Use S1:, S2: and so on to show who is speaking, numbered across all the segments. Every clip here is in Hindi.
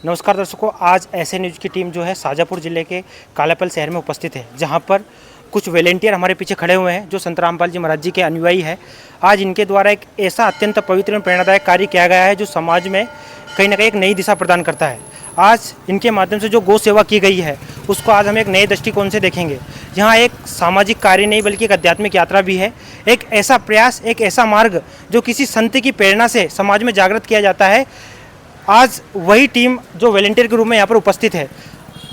S1: नमस्कार दर्शकों, आज ऐसे न्यूज़ की टीम जो है शाजापुर जिले के कालापल शहर में उपस्थित है, जहां पर कुछ वॉलेंटियर हमारे पीछे खड़े हुए हैं जो संत रामपाल जी महाराज जी के अनुयायी है। आज इनके द्वारा एक ऐसा अत्यंत पवित्र और प्रेरणादायक कार्य किया गया है जो समाज में कहीं ना कहीं एक नई दिशा प्रदान करता है। आज इनके माध्यम से जो गौ सेवा की गई है उसको आज हम एक नए दृष्टिकोण से देखेंगे। यहाँ एक सामाजिक कार्य नहीं बल्कि एक आध्यात्मिक यात्रा भी है, एक ऐसा प्रयास, एक ऐसा मार्ग जो किसी संत की प्रेरणा से समाज में जागृत किया जाता है। आज वही टीम जो वॉलंटियर के रूप में यहाँ पर उपस्थित है,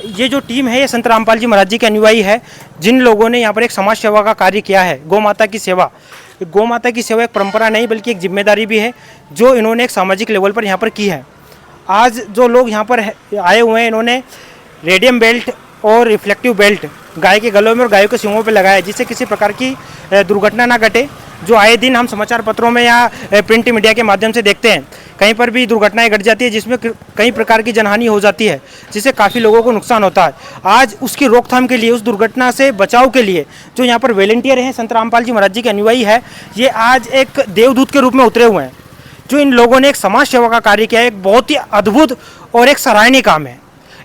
S1: ये जो टीम है ये संत रामपाल जी महाराज जी के अनुयायी है, जिन लोगों ने यहाँ पर एक समाज सेवा का कार्य किया है। गौ माता की सेवा, गौ माता की सेवा एक परंपरा नहीं बल्कि एक जिम्मेदारी भी है जो इन्होंने एक सामाजिक लेवल पर यहाँ पर की है। आज जो लोग यहाँ पर आए हुए हैं, इन्होंने रेडियम बेल्ट और रिफ्लेक्टिव बेल्ट गाय के गलों में और गायों के सींगों पर लगाया है, जिससे किसी प्रकार की दुर्घटना ना घटे। जो आए दिन हम समाचार पत्रों में या प्रिंट मीडिया के माध्यम से देखते हैं, कहीं पर भी दुर्घटनाएं घट जाती है जिसमें कई प्रकार की जनहानि हो जाती है, जिससे काफ़ी लोगों को नुकसान होता है। आज उसकी रोकथाम के लिए, उस दुर्घटना से बचाव के लिए जो यहाँ पर वॉलंटियर हैं, संत रामपाल जी महाराज जी के अनुयायी है, ये आज एक देवदूत के रूप में उतरे हुए हैं। जो इन लोगों ने एक समाज सेवा का कार्य किया है, एक बहुत ही अद्भुत और एक सराहनीय काम है।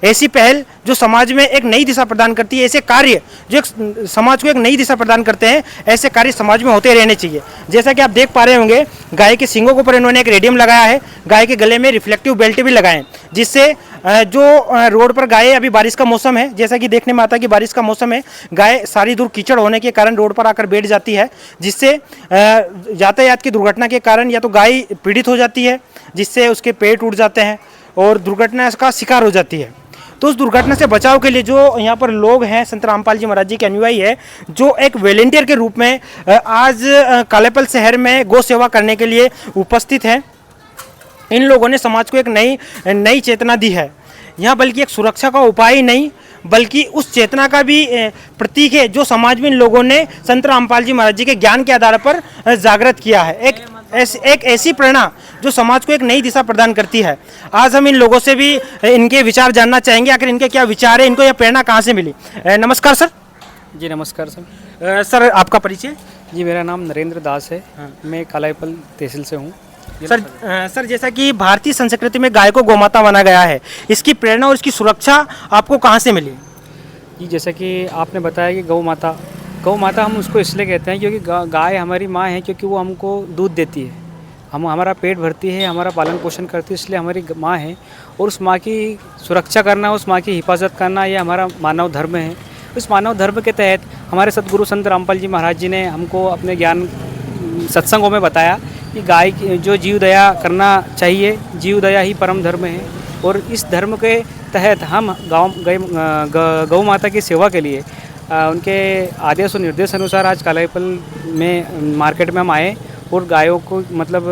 S1: ऐसी पहल जो समाज में एक नई दिशा प्रदान करती है, ऐसे कार्य जो एक समाज को एक नई दिशा प्रदान करते हैं, ऐसे कार्य समाज में होते रहने चाहिए। जैसा कि आप देख पा रहे होंगे, गाय के सींगों के ऊपर इन्होंने एक रेडियम लगाया है, गाय के गले में रिफ्लेक्टिव बेल्ट भी लगाए हैं, जिससे जो रोड पर गाय, अभी बारिश का मौसम है, जैसा कि देखने में आता है कि बारिश का मौसम है, गाय सारी दूर कीचड़ होने के कारण रोड पर आकर बैठ जाती है, जिससे यातायात की दुर्घटना के कारण या तो गाय पीड़ित हो जाती है, जिससे उसके पेट टूट जाते हैं और दुर्घटना का शिकार हो जाती है। तो उस दुर्घटना से बचाव के लिए जो यहाँ पर लोग हैं, संत रामपाल जी महाराज जी के अनुयायी है, जो एक वॉलंटियर के रूप में आज कालापल शहर में गौ सेवा करने के लिए उपस्थित हैं। इन लोगों ने समाज को एक नई चेतना दी है। यहाँ बल्कि एक सुरक्षा का उपाय ही नहीं बल्कि उस चेतना का भी प्रतीक है जो समाज में इन लोगों ने संत रामपाल जी महाराज जी के ज्ञान के आधार पर जागृत किया है। एक ऐसी प्रेरणा जो समाज को एक नई दिशा प्रदान करती है। आज हम इन लोगों से भी इनके विचार जानना चाहेंगे, आखिर इनके क्या विचार है, इनको यह प्रेरणा कहाँ से मिली। नमस्कार सर।
S2: जी नमस्कार सर।
S1: सर आपका परिचय।
S2: जी मेरा नाम नरेंद्र दास है। मैं कालापल तहसील से हूँ।
S1: सर जैसा कि भारतीय संस्कृति में गाय को गौमाता माना गया है, इसकी प्रेरणा और इसकी सुरक्षा आपको कहाँ से मिली।
S2: जी जैसा कि आपने बताया कि गौ माता हम उसको इसलिए कहते हैं क्योंकि गाय हमारी माँ है, क्योंकि वो हमको दूध देती है, हमारा पेट भरती है, हमारा पालन पोषण करती है, इसलिए हमारी माँ है। और उस माँ की सुरक्षा करना, उस माँ की हिफाजत करना, ये हमारा मानव धर्म है। उस मानव धर्म के तहत हमारे सदगुरु संत रामपाल जी महाराज जी ने हमको अपने ज्ञान सत्संगों में बताया कि गाय की जो जीव दया करना चाहिए, जीव दया ही परम धर्म है। और इस धर्म के तहत हम गौ माता की सेवा के लिए उनके आदेश और निर्देश अनुसार आज कालापल में मार्केट में हम आए और गायों को मतलब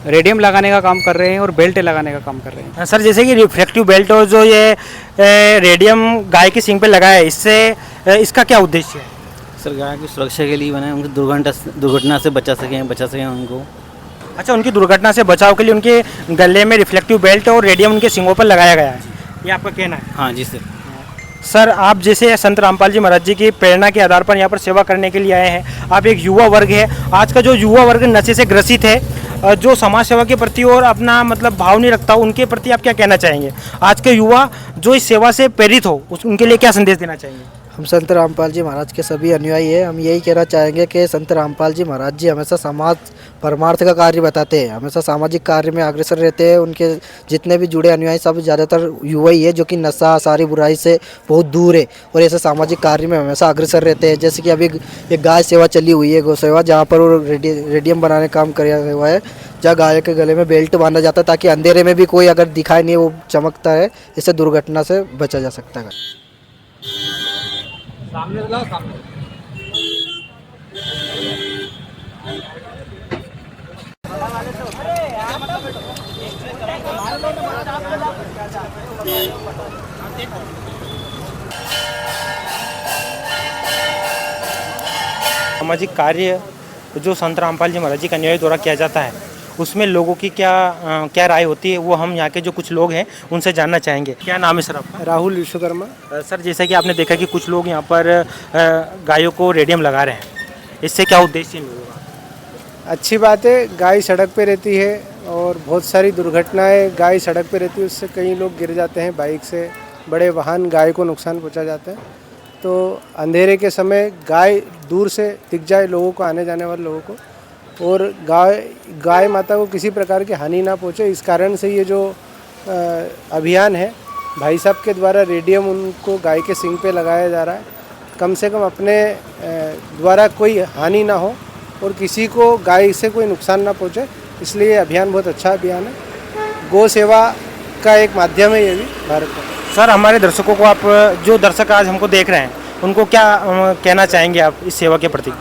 S2: रेडियम लगाने का काम कर रहे हैं और बेल्ट लगाने का काम कर रहे हैं।
S1: सर जैसे कि रिफ्लेक्टिव बेल्ट और जो ये रेडियम गाय के सींग पे लगाया है, इससे इसका क्या उद्देश्य है।
S3: सर गाय की सुरक्षा के लिए बना, उनको दुर्घटना से बचा सकें उनको।
S1: अच्छा, उनकी दुर्घटना से बचाव के लिए उनके गले में रिफ्लेक्टिव बेल्ट और रेडियम उनके सींगों पर लगाया गया है, ये आपका कहना है।
S3: हाँ जी सर।
S1: सर आप जैसे संत रामपाल जी महाराज जी की प्रेरणा के आधार पर यहाँ पर सेवा करने के लिए आए हैं। आप एक युवा वर्ग है, आज का जो युवा वर्ग नशे से ग्रसित है, जो समाज सेवा के प्रति और अपना भाव नहीं रखता, उनके प्रति आप क्या कहना चाहेंगे। आज के युवा जो इस सेवा से प्रेरित हो, उनके लिए क्या संदेश देना चाहेंगे।
S4: हम संत रामपाल जी महाराज के सभी अनुयायी हैं। हम यही कहना चाहेंगे कि संत रामपाल जी महाराज जी हमेशा समाज परमार्थ का कार्य बताते हैं, हमेशा सामाजिक कार्य में अग्रसर रहते हैं। उनके जितने भी जुड़े अनुयायी सब ज़्यादातर युवा ही है, जो कि नशा सारी बुराई से बहुत दूर है और ऐसे सामाजिक कार्य में हमेशा अग्रसर रहते हैं। जैसे कि अभी एक गाय सेवा चली हुई है, गौ सेवा, जहाँ पर वो रेडियम बनाने का काम किया हुआ है, जहाँ गाय के गले में बेल्ट बांधा जाता है ताकि अंधेरे में भी कोई अगर दिखाई नहीं वो चमकता है, इससे दुर्घटना से बचा जा सकता है।
S1: सामाजिक कार्य जो संत रामपाल जी महाराज जी के अनुयायी द्वारा किया जाता है, उसमें लोगों की क्या राय होती है, वो हम यहाँ के जो कुछ लोग हैं उनसे जानना चाहेंगे। क्या नाम है सर आपका।
S5: राहुल विश्वकर्मा।
S1: सर जैसा कि आपने देखा कि कुछ लोग यहाँ पर गायों को रेडियम लगा रहे हैं, इससे क्या उद्देश्य इन लोगों का।
S5: अच्छी बात है, गाय सड़क पे रहती है और और बहुत सारी दुर्घटनाएं गाय सड़क पे रहती है, उससे कई लोग गिर जाते हैं बाइक से, बड़े वाहन गाय को नुकसान पहुंचा जाता है। तो अंधेरे के समय गाय दूर से दिख जाए लोगों को, आने जाने वाले लोगों को, और गाय माता को किसी प्रकार की हानि ना पहुंचे, इस कारण से ये जो अभियान है भाई साहब के द्वारा रेडियम उनको गाय के सींग पे लगाया जा रहा है। कम से कम अपने द्वारा कोई हानि ना हो और किसी को गाय से कोई नुकसान ना पहुंचे, इसलिए ये अभियान बहुत अच्छा अभियान है। गौ सेवा का एक माध्यम है ये भी भारत का।
S1: सर, हमारे दर्शकों को, आप जो दर्शक आज हमको देख रहे हैं, उनको क्या कहना चाहेंगे आप इस सेवा के प्रति?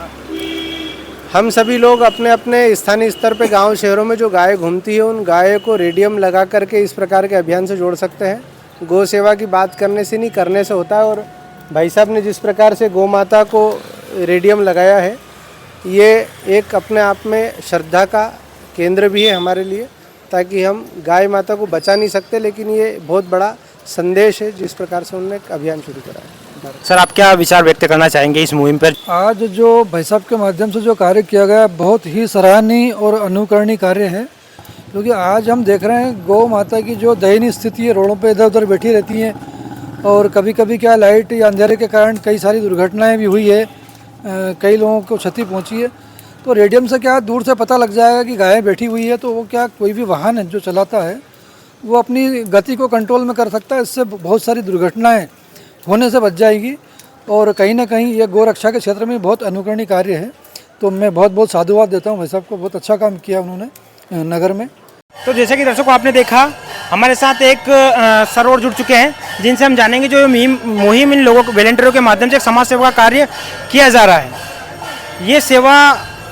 S5: हम सभी लोग अपने अपने स्थानीय स्तर पे गांव शहरों में जो गाय घूमती है, उन गायों को रेडियम लगा करके इस प्रकार के अभियान से जोड़ सकते हैं। गौ सेवा की बात करने से नहीं, करने से होता है। और भाई साहब ने जिस प्रकार से गौ माता को रेडियम लगाया है, ये एक अपने आप में श्रद्धा का केंद्र भी है हमारे लिए, ताकि हम गाय माता को बचा नहीं सकते, लेकिन ये बहुत बड़ा संदेश है जिस प्रकार से उन्होंने एक अभियान शुरू करा है।
S1: सर, आप क्या विचार व्यक्त करना चाहेंगे इस मुहिम पर?
S6: आज जो भाई साहब के माध्यम से जो कार्य किया गया बहुत ही सराहनीय और अनुकरणीय कार्य है, क्योंकि आज हम देख रहे हैं गौ माता की जो दयनीय स्थिति है, रोडों पे इधर उधर बैठी रहती हैं, और कभी कभी क्या लाइट या अंधेरे के कारण कई सारी दुर्घटनाएं भी हुई है, कई लोगों को क्षति पहुंची है। तो रेडियम से क्या दूर से पता लग जाएगा कि गाय बैठी हुई है, तो वो क्या कोई भी वाहन है जो चलाता है वो अपनी गति को कंट्रोल में कर सकता है। इससे बहुत सारी दुर्घटनाएं होने से बच जाएगी, और कहीं ना कहीं ये गौ रक्षा के क्षेत्र में बहुत अनुकरणीय कार्य है। तो मैं बहुत बहुत साधुवाद देता हूँ भाई साहब को, बहुत अच्छा काम किया उन्होंने नगर में।
S1: तो जैसे कि दर्शकों आपने देखा, हमारे साथ एक सर और जुड़ चुके हैं, जिनसे हम जानेंगे जो मुहिम इन लोगों को वॉलंटियरों के माध्यम से एक समाज सेवा का कार्य किया जा रहा है। ये सेवा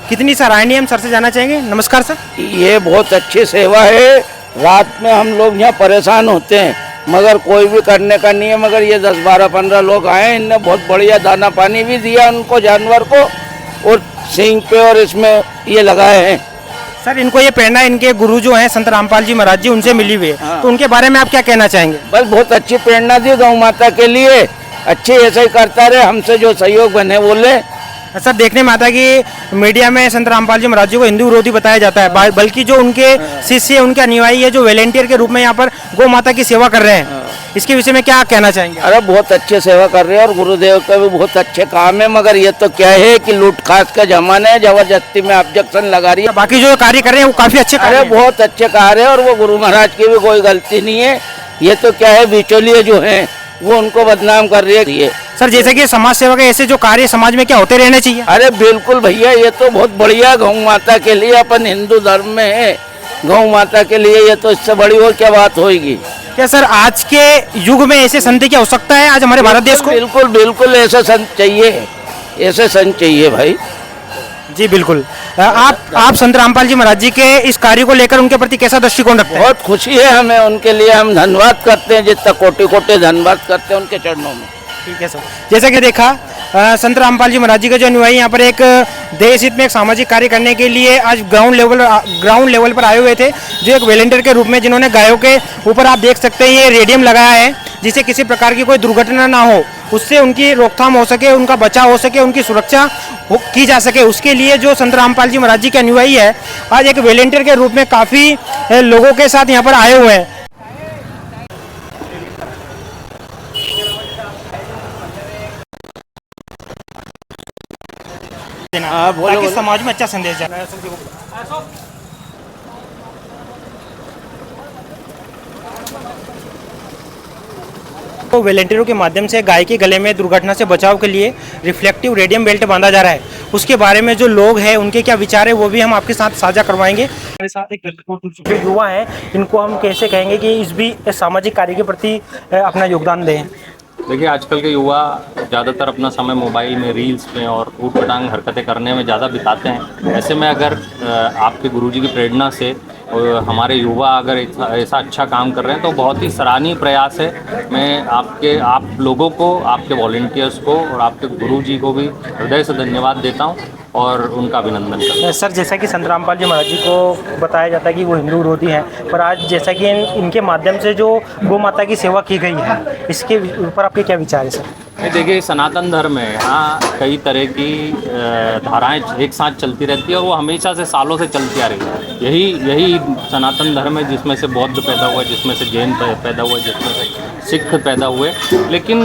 S1: कितनी सराहनीय, हम सर से जानना चाहेंगे। नमस्कार सर।
S7: ये बहुत अच्छी सेवा है। रात में हम लोग यहाँ परेशान होते हैं, मगर कोई भी करने का नहीं है, मगर ये 10, 12, 15 लोग आए, इनने बहुत बढ़िया दाना पानी भी दिया उनको, जानवर को, और सींग पे और इसमें ये लगाए हैं।
S1: सर, इनको ये प्रेरणा इनके गुरु जो हैं संत रामपाल जी महाराज जी, उनसे मिली हुई है।
S7: हाँ।
S1: तो उनके बारे में आप क्या कहना चाहेंगे?
S7: बस बहुत अच्छी प्रेरणा दी गौ माता के लिए, अच्छे ऐसे ही करता रहे, हमसे जो सहयोग बने बोले।
S1: सर, देखने में आता है कि मीडिया में संत रामपाल जी महाराज जी को हिंदू विरोधी बताया जाता है, बल्कि जो उनके शिष्य, उनके अनुयायी है, जो वॉलंटियर के रूप में यहाँ पर गौ माता की सेवा कर रहे हैं, इसके विषय में क्या कहना चाहेंगे?
S7: अरे बहुत अच्छे सेवा कर रहे हैं, और गुरुदेव का भी बहुत अच्छे काम है, मगर ये तो क्या है कि लूट खास का जमाना है, जबरदस्ती में ऑब्जेक्शन लगा रही है।
S1: बाकी जो कार्य कर रहे हैं वो काफी अच्छे कार्य
S7: अरे
S1: हैं।
S7: बहुत अच्छे कार्य है, और वो गुरु महाराज की भी कोई गलती नहीं है। ये तो क्या है, बिचौलिए जो हैं वो उनको बदनाम कर रही है।
S1: सर, जैसे कि समाज सेवा के ऐसे जो कार्य समाज में क्या होते रहने चाहिए?
S7: अरे बिल्कुल भैया, ये तो बहुत बढ़िया गौ माता के लिए, अपन हिंदू धर्म में है, गौ माता के लिए ये तो इससे बड़ी और क्या बात होगी।
S1: क्या सर, आज के युग में ऐसे संत की आवश्यकता है आज हमारे भारत देश को?
S7: बिल्कुल बिल्कुल ऐसे संत चाहिए, ऐसे संत चाहिए भाई।
S1: जी बिल्कुल। आप संत रामपाल जी महाराज जी के इस कार्य को लेकर उनके प्रति कैसा दृष्टिकोण रखते हैं?
S7: बहुत खुशी है हमें उनके लिए, हम धन्यवाद करते हैं, जितना कोटि कोटि धन्यवाद करते हैं उनके चरणों में।
S1: ठीक है सर। जैसा कि देखा, संत रामपाल जी महाराज जी के जो अनुयायी यहाँ पर एक देश हित में एक सामाजिक कार्य करने के लिए आज ग्राउंड लेवल पर आए हुए थे, जो एक वॉलंटियर के रूप में, जिन्होंने गायों के ऊपर आप देख सकते हैं ये रेडियम लगाया है, जिससे किसी प्रकार की कोई दुर्घटना ना हो, उससे उनकी रोकथाम हो सके, उनका बचाव हो सके, उनकी सुरक्षा की जा सके। उसके लिए जो संत रामपाल जी महाराज जी के अनुयायी है, आज एक वॉलंटियर के रूप में काफ़ी लोगों के साथ यहाँ पर आए हुए हैं। ताकि समाज में अच्छा संदेश जाए। तो वॉलंटियरों के माध्यम से गाय के गले में दुर्घटना से बचाव के लिए रिफ्लेक्टिव रेडियम बेल्ट बांधा जा रहा है। उसके बारे में जो लोग हैं उनके क्या विचार है वो भी हम आपके साथ साझा करवाएंगे। हमारे साथ एक जो युवा हैं, इनको हम कैसे कहेंगे कि इस भी सामाजिक कार्य के प्रति अपना योगदान दें?
S8: देखिए, आजकल के युवा ज़्यादातर अपना समय मोबाइल में, रील्स में और ऊट-पटांग हरकतें करने में ज़्यादा बिताते हैं। ऐसे में अगर आपके गुरुजी की प्रेरणा से हमारे युवा अगर ऐसा अच्छा काम कर रहे हैं तो बहुत ही सराहनीय प्रयास है। मैं आप लोगों को, आपके वॉलंटियर्स को और आपके गुरुजी को भी हृदय से धन्यवाद देता हूं और उनका अभिनंदन करता हूं।
S1: सर, जैसा कि संत रामपाल जी महाराज जी को बताया जाता है कि वो हिंदू विरोधी हैं, पर आज जैसा कि इनके माध्यम से जो गौ माता की सेवा की गई है, इसके ऊपर आपके क्या विचार है सर?
S8: देखिए सनातन धर्म है, यहाँ कई तरह की धाराएं एक साथ चलती रहती है और वो हमेशा से सालों से चलती आ रही है। यही सनातन धर्म है जिसमें से बौद्ध पैदा हुआ, जिसमें से जैन पैदा हुए, जिसमें से सिख पैदा हुए। लेकिन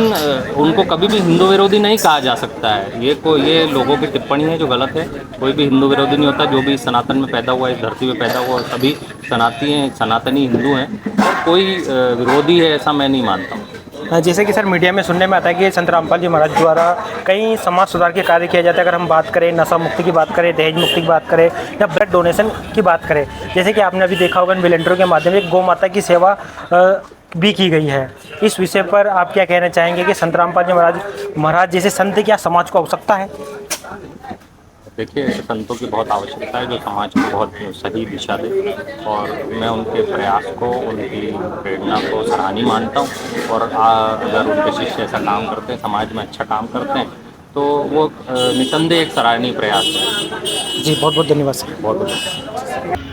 S8: उनको कभी भी हिंदू विरोधी नहीं कहा जा सकता है। ये लोगों की टिप्पणी है जो गलत है। कोई भी हिंदू विरोधी नहीं होता। जो भी सनातन में पैदा हुआ, इस धरती में पैदा हुआ, सभी सनातनी हिंदू हैं। कोई विरोधी है ऐसा मैं नहीं मानता हूँ।
S1: जैसे कि सर मीडिया में सुनने में आता है कि संत रामपाल जी महाराज द्वारा कई समाज सुधार के कार्य किए जाते हैं। अगर हम बात करें नशा मुक्ति की बात करें, दहेज मुक्ति की बात करें या ब्लड डोनेशन की बात करें, जैसे कि आपने अभी देखा होगा वॉलंटियरों के माध्यम से गौ माता की सेवा भी की गई है। इस विषय पर आप क्या कहना चाहेंगे कि संत रामपाल जी महाराज जैसे संत क्या समाज को आवश्यकता है?
S8: देखिए संतों की बहुत आवश्यकता है जो समाज को बहुत सही दिशा दे, और मैं उनके प्रयास को, उनकी प्रेरणा को सराहनीय मानता हूँ। और अगर उनके शिष्य ऐसा काम करते हैं, समाज में अच्छा काम करते हैं, तो वो निसंदेह एक सराहनीय प्रयास है।
S1: जी बहुत बहुत धन्यवाद सर।
S8: बहुत बहुत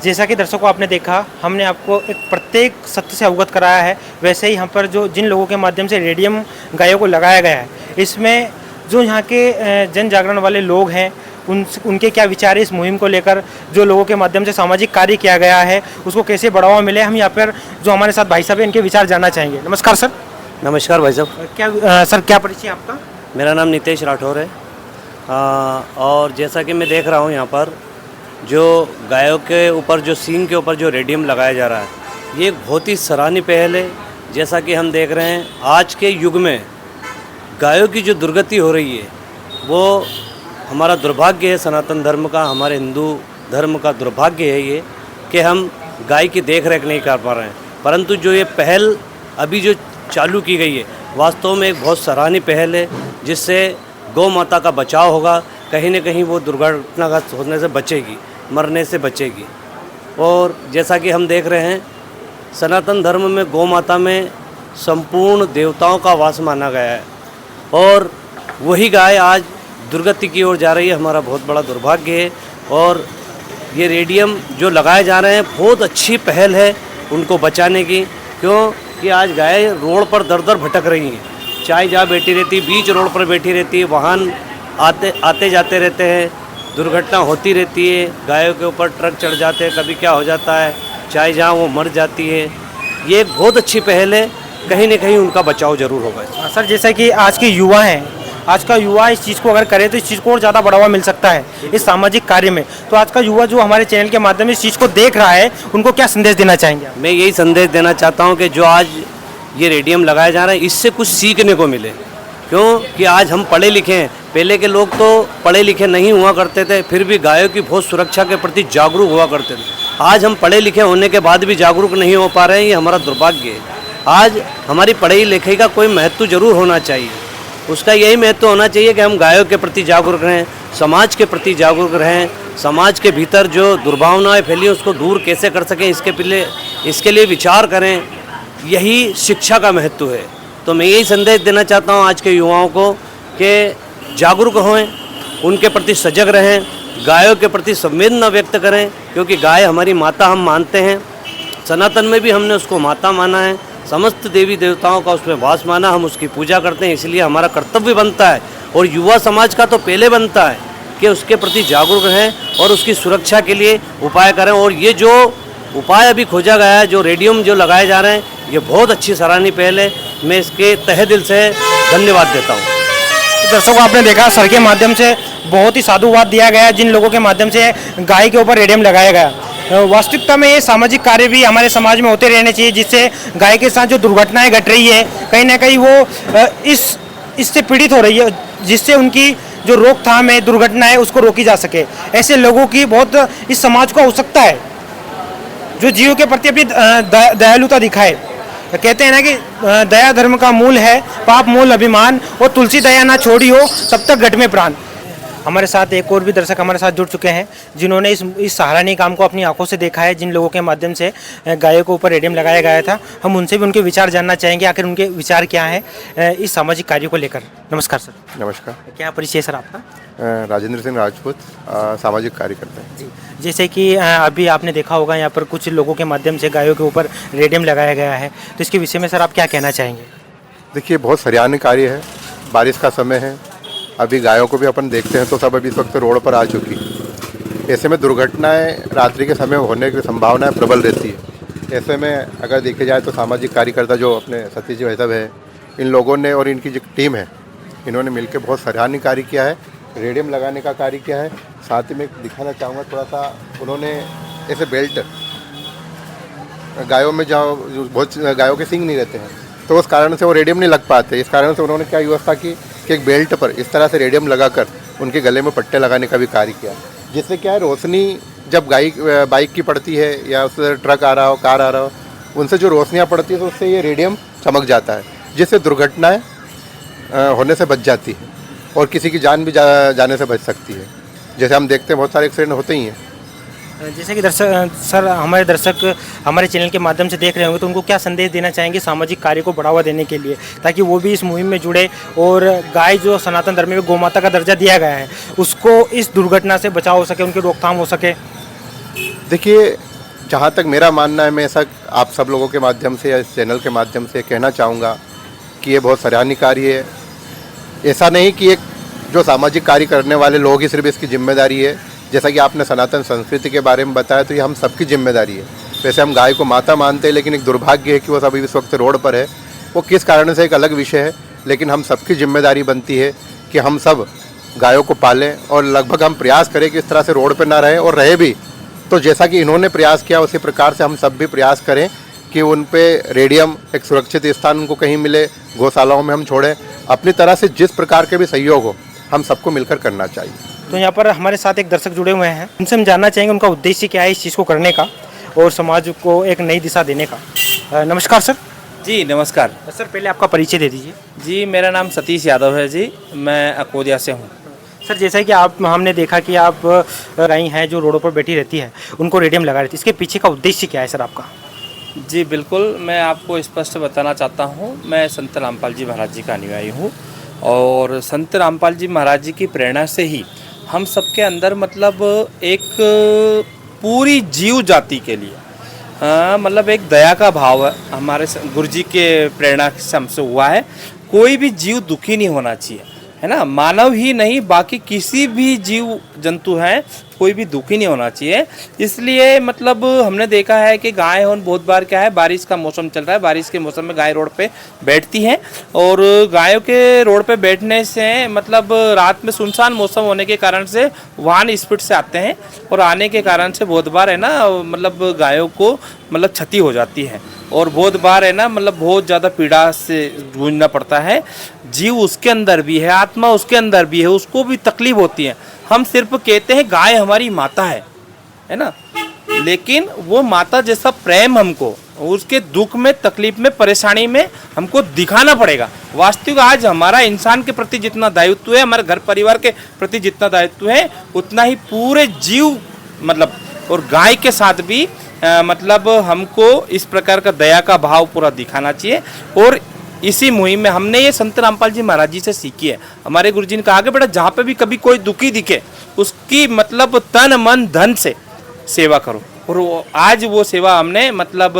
S1: जैसा कि दर्शकों आपने देखा, हमने आपको एक प्रत्येक सत्य से अवगत कराया है। वैसे ही यहाँ पर जिन लोगों के माध्यम से रेडियम गायों को लगाया गया है, इसमें जो यहाँ के जन जागरण वाले लोग हैं उनके क्या विचार है इस मुहिम को लेकर, जो लोगों के माध्यम से सामाजिक कार्य किया गया है उसको कैसे बढ़ावा मिले, हम यहाँ पर जो हमारे साथ भाई साहब हैं इनके विचार जानना चाहेंगे। नमस्कार सर।
S9: नमस्कार भाई साहब।
S1: क्या सर क्या परिचय आपका?
S9: मेरा नाम नितेश राठौर है। और जैसा कि मैं देख रहा हूँ यहाँ पर जो गायों के ऊपर, जो सींग के ऊपर जो रेडियम लगाया जा रहा है, ये एक बहुत ही सराहनीय पहल है। जैसा कि हम देख रहे हैं आज के युग में गायों की जो दुर्गति हो रही है वो हमारा दुर्भाग्य है। सनातन धर्म का, हमारे हिंदू धर्म का दुर्भाग्य है ये कि हम गाय की देख रेख नहीं कर पा रहे हैं। परंतु जो ये पहल अभी जो चालू की गई है वास्तव में एक बहुत सराहनीय पहल है, जिससे गौ माता का बचाव होगा। कहीं न कहीं वो दुर्घटनाग्रस्त होने से बचेगी, मरने से बचेगी। और जैसा कि हम देख रहे हैं सनातन धर्म में गौ माता में संपूर्ण देवताओं का वास माना गया है, और वही गाय आज दुर्गति की ओर जा रही है। हमारा बहुत बड़ा दुर्भाग्य है। और ये रेडियम जो लगाए जा रहे हैं बहुत अच्छी पहल है उनको बचाने की, क्योंकि आज गाय रोड पर दर दर भटक रही हैं। चाय जहाँ बैठी रहती है, बीच रोड पर बैठी रहती है, वाहन आते जाते रहते हैं, दुर्घटना होती रहती है। गायों के ऊपर ट्रक चढ़ जाते हैं, कभी क्या हो जाता है, चाय जहाँ वो मर जाती है। ये एक बहुत अच्छी पहल है, कहीं न कहीं उनका बचाव जरूर होगा।
S1: सर जैसा कि आज के युवा हैं, आज का युवा इस चीज़ को अगर करे तो इस चीज़ को और ज़्यादा बढ़ावा मिल सकता है इस सामाजिक कार्य में। तो आज का युवा जो हमारे चैनल के माध्यम से इस चीज़ को देख रहा है उनको क्या संदेश देना चाहेंगे?
S9: मैं यही संदेश देना चाहता हूँ कि जो आज ये रेडियम लगाया जा रहा है इससे कुछ सीखने को मिले, क्योंकि आज हम पढ़े लिखे हैं। पहले के लोग तो पढ़े लिखे नहीं हुआ करते थे, फिर भी गायों की बहुत सुरक्षा के प्रति जागरूक हुआ करते थे। आज हम पढ़े लिखे होने के बाद भी जागरूक नहीं हो पा रहे हैं, ये हमारा दुर्भाग्य है। आज हमारी पढ़ाई लिखाई का कोई महत्व जरूर होना चाहिए। उसका यही महत्व होना चाहिए कि हम गायों के प्रति जागरूक रहें, समाज के प्रति जागरूक रहें, समाज के भीतर जो दुर्भावनाएं फैली हैं उसको दूर कैसे कर सकें इसके लिए विचार करें। यही शिक्षा का महत्व है। तो मैं यही संदेश देना चाहता हूँ आज के युवाओं को कि जागरूक हों, उनके प्रति सजग रहें, गायों के प्रति संवेदना व्यक्त करें, क्योंकि गाय हमारी माता हम मानते हैं। सनातन में भी हमने उसको माता माना है, समस्त देवी देवताओं का उसमें वास माना, हम उसकी पूजा करते हैं। इसलिए हमारा कर्तव्य बनता है और युवा समाज का तो पहले बनता है कि उसके प्रति जागरूक रहें और उसकी सुरक्षा के लिए उपाय करें। और ये जो उपाय अभी खोजा गया है, जो रेडियम जो लगाए जा रहे हैं, ये बहुत अच्छी सराहनीय पहल है। मैं इसके तहे दिल से धन्यवाद देता हूँ।
S1: दर्शकों आपने देखा सर के माध्यम से बहुत ही साधुवाद दिया गया जिन लोगों के माध्यम से गाय के ऊपर रेडियम लगाया गया। वास्तविकता में ये सामाजिक कार्य भी हमारे समाज में होते रहने चाहिए, जिससे गाय के साथ जो दुर्घटनाएं घट रही है कहीं ना कहीं वो इससे पीड़ित हो रही है, जिससे उनकी जो रोकथाम है, दुर्घटना है, उसको रोकी जा सके। ऐसे लोगों की बहुत इस समाज को आवश्यकता है जो जीवों के प्रति अपनी दयालुता दिखाए। कहते हैं ना कि दया धर्म का मूल है, पाप मूल अभिमान, और तुलसी दया ना छोड़ी हो तब तक घट में प्राण। हमारे साथ एक और भी दर्शक हमारे साथ जुड़ चुके हैं जिन्होंने इस सराहनीय काम को अपनी आंखों से देखा है, जिन लोगों के माध्यम से गायों के ऊपर रेडियम लगाया गया था। हम उनसे भी उनके विचार जानना चाहेंगे, आखिर उनके विचार क्या हैं इस सामाजिक कार्य को लेकर। नमस्कार सर।
S10: नमस्कार।
S1: क्या परिचय है सर आपका?
S10: राजेंद्र सिंह राजपूत, सामाजिक कार्यकर्ता है।
S1: जी, जैसे कि अभी आपने देखा होगा यहाँ पर कुछ लोगों के माध्यम से गायों के ऊपर रेडियम लगाया गया है, तो इसके विषय में सर आप क्या कहना चाहेंगे?
S10: देखिए, बहुत सराहनीय कार्य है। बारिश का समय है, अभी गायों को भी अपन देखते हैं तो सब अभी इस वक्त रोड पर आ चुकी। ऐसे में दुर्घटनाएं रात्रि के समय होने की संभावनाएं प्रबल रहती है। ऐसे में अगर देखे जाए तो सामाजिक कार्यकर्ता जो अपने सतीश जी भाई साहब है, इन लोगों ने और इनकी जो टीम है, इन्होंने मिलकर बहुत सराहनीय कार्य किया है, रेडियम लगाने का कार्य किया है। साथ ही मैं दिखाना चाहूँगा थोड़ा सा, उन्होंने ऐसे बेल्ट गायों में जहाँ बहुत गायों के सींग नहीं रहते हैं तो उस कारण से वो रेडियम नहीं लग पाते। इस कारण से उन्होंने क्या व्यवस्था की कि एक बेल्ट पर इस तरह से रेडियम लगाकर उनके गले में पट्टे लगाने का भी कार्य किया, जिससे क्या है, रोशनी जब बाइक की पड़ती है या उस ट्रक आ रहा हो, कार आ रहा हो, उनसे जो रोशनियाँ पड़ती है तो उससे ये रेडियम चमक जाता है, जिससे दुर्घटनाएँ होने से बच जाती है और किसी की जान भी जाने से बच सकती है। जैसे हम देखते हैं बहुत सारे एक्सीडेंट होते ही हैं।
S1: जैसे कि हमारे दर्शक हमारे चैनल के माध्यम से देख रहे होंगे, तो उनको क्या संदेश देना चाहेंगे सामाजिक कार्य को बढ़ावा देने के लिए, ताकि वो भी इस मुहिम में जुड़े और गाय जो सनातन धर्म में गौ माता का दर्जा दिया गया है उसको इस दुर्घटना से बचाव हो सके, उनकी रोकथाम हो सके?
S10: देखिए, जहाँ तक मेरा मानना है, मैं ऐसा आप सब लोगों के माध्यम से या इस चैनल के माध्यम से कहना चाहूँगा कि ये बहुत सराहनीय कार्य है। ऐसा नहीं कि एक जो सामाजिक कार्य करने वाले लोग ही सिर्फ इसकी जिम्मेदारी है। जैसा कि आपने सनातन संस्कृति के बारे में बताया, तो ये हम सबकी जिम्मेदारी है। वैसे हम गाय को माता मानते हैं, लेकिन एक दुर्भाग्य है कि वो सब इस वक्त रोड पर है। वो किस कारण से एक अलग विषय है, लेकिन हम सबकी जिम्मेदारी बनती है कि हम सब गायों को पालें और लगभग हम प्रयास करें कि इस तरह से रोड पर ना रहें, और रहे भी तो जैसा कि इन्होंने प्रयास किया उसी प्रकार से हम सब भी प्रयास करें कि उन पे रेडियम एक सुरक्षित स्थान उनको कहीं मिले, गौशालाओं में हम छोड़ें। अपनी तरह से जिस प्रकार के भी सहयोग हो, हम सबको मिलकर करना चाहिए।
S1: तो यहाँ पर हमारे साथ एक दर्शक जुड़े हुए हैं, उनसे हम जानना चाहेंगे उनका उद्देश्य क्या है इस चीज़ को करने का और समाज को एक नई दिशा देने का। नमस्कार सर।
S11: जी नमस्कार
S1: सर, पहले आपका परिचय दे दीजिए।
S11: जी, मेरा नाम सतीश यादव है जी, मैं अकोदिया से हूँ।
S1: सर, जैसा कि हमने देखा कि आप राई हैं जो रोडों पर बैठी रहती है, उनको रेडियम लगा रहती है, इसके पीछे का उद्देश्य क्या है सर आपका?
S11: जी बिल्कुल, मैं आपको स्पष्ट बताना चाहता हूँ। मैं संत रामपाल जी महाराज जी का अनुयायी हूँ और संत रामपाल जी महाराज जी की प्रेरणा से ही हम सबके अंदर मतलब एक पूरी जीव जाति के लिए मतलब एक दया का भाव है। हमारे गुरु जी के प्रेरणा से हमसे हुआ है, कोई भी जीव दुखी नहीं होना चाहिए, है ना। मानव ही नहीं, बाकी किसी भी जीव जंतु हैं, कोई भी दुखी नहीं होना चाहिए। इसलिए मतलब हमने देखा है कि गाय बहुत बार क्या है, बारिश का मौसम चल रहा है, बारिश के मौसम में गाय रोड पे बैठती हैं और गायों के रोड पे बैठने से मतलब रात में सुनसान मौसम होने के कारण से वाहन स्पीड से आते हैं और आने के कारण से बहुत बार है ना मतलब गायों को मतलब क्षति हो जाती है और बहुत बार है ना मतलब बहुत ज़्यादा पीड़ा से जूझना पड़ता है। जीव उसके अंदर भी है, आत्मा उसके अंदर भी है, उसको भी तकलीफ होती है। हम सिर्फ कहते हैं गाय हमारी माता है ना, लेकिन वो माता जैसा प्रेम हमको उसके दुख में, तकलीफ में, परेशानी में हमको दिखाना पड़ेगा। वास्तविक आज हमारा इंसान के प्रति जितना दायित्व है, हमारे घर परिवार के प्रति जितना दायित्व है, उतना ही पूरे जीव मतलब और गाय के साथ भी मतलब हमको इस प्रकार का दया का भाव पूरा दिखाना चाहिए। और इसी मुहिम में हमने ये संत रामपाल जी महाराज जी से सीखी है। हमारे गुरुजी ने कहा कि बेटा जहाँ पे भी कभी कोई दुखी दिखे उसकी मतलब तन मन धन से सेवा करो, और आज वो सेवा हमने मतलब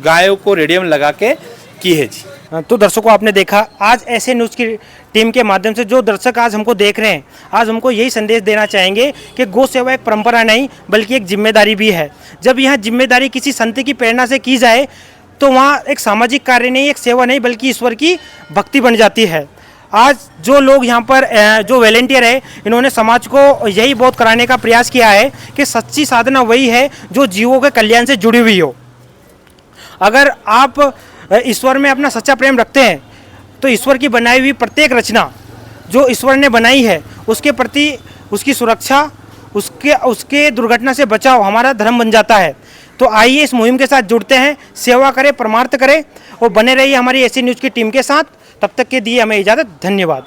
S11: गायों को रेडियम लगा के की है जी।
S1: तो दर्शकों, आपने देखा आज ऐसे न्यूज़ की टीम के माध्यम से जो दर्शक आज हमको देख रहे हैं, आज हमको यही संदेश देना चाहेंगे कि गौ सेवा एक परंपरा नहीं बल्कि एक जिम्मेदारी भी है। जब यह जिम्मेदारी किसी संत की प्रेरणा से की जाए तो वहाँ एक सामाजिक कार्य नहीं, एक सेवा नहीं बल्कि ईश्वर की भक्ति बन जाती है। आज जो लोग यहाँ पर जो वॉलंटियर है, इन्होंने समाज को यही बहुत कराने का प्रयास किया है कि सच्ची साधना वही है जो जीवों के कल्याण से जुड़ी हुई हो। अगर आप ईश्वर में अपना सच्चा प्रेम रखते हैं तो ईश्वर की बनाई हुई प्रत्येक रचना जो ईश्वर ने बनाई है उसके प्रति उसकी सुरक्षा, उसके दुर्घटना से बचाव हमारा धर्म बन जाता है। तो आइए इस मुहिम के साथ जुड़ते हैं, सेवा करें, परमार्थ करें और बने रहिए हमारी ऐसी न्यूज़ की टीम के साथ। तब तक के दिए हमें इजाज़त। धन्यवाद।